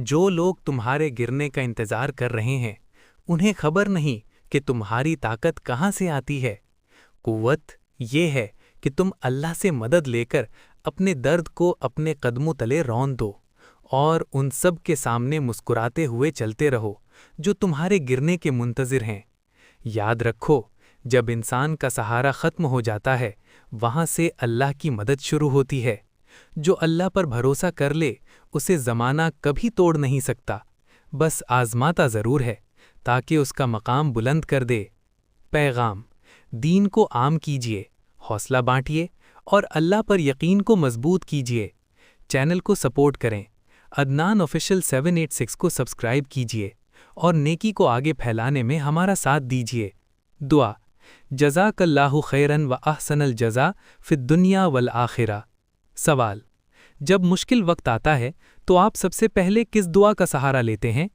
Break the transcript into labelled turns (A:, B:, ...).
A: جو لوگ تمہارے گرنے کا انتظار کر رہے ہیں انہیں خبر نہیں کہ تمہاری طاقت کہاں سے آتی ہے۔ قوت یہ ہے کہ تم اللہ سے مدد لے کر اپنے درد کو اپنے قدموں تلے رون دو اور ان سب کے سامنے مسکراتے ہوئے چلتے رہو جو تمہارے گرنے کے منتظر ہیں۔ یاد رکھو، جب انسان کا سہارا ختم ہو جاتا ہے وہاں سے اللہ کی مدد شروع ہوتی ہے۔ جو اللہ پر بھروسہ کر لے اسے زمانہ کبھی توڑ نہیں سکتا، بس آزماتا ضرور ہے تاکہ اس کا مقام بلند کر دے۔ پیغام: دین کو عام کیجیے، حوصلہ بانٹیے اور اللہ پر یقین کو مضبوط کیجیے۔ چینل کو سپورٹ کریں، عدنان آفیشل 786 کو سبسکرائب کیجیے اور نیکی کو آگے پھیلانے میں ہمارا ساتھ دیجیے۔ دعا: جزاک اللہ خیراً و احسن الجزا فی الدنیا والآخرہ۔ سوال: جب مشکل وقت آتا ہے تو آپ سب سے پہلے کس دعا کا سہارا لیتے ہیں؟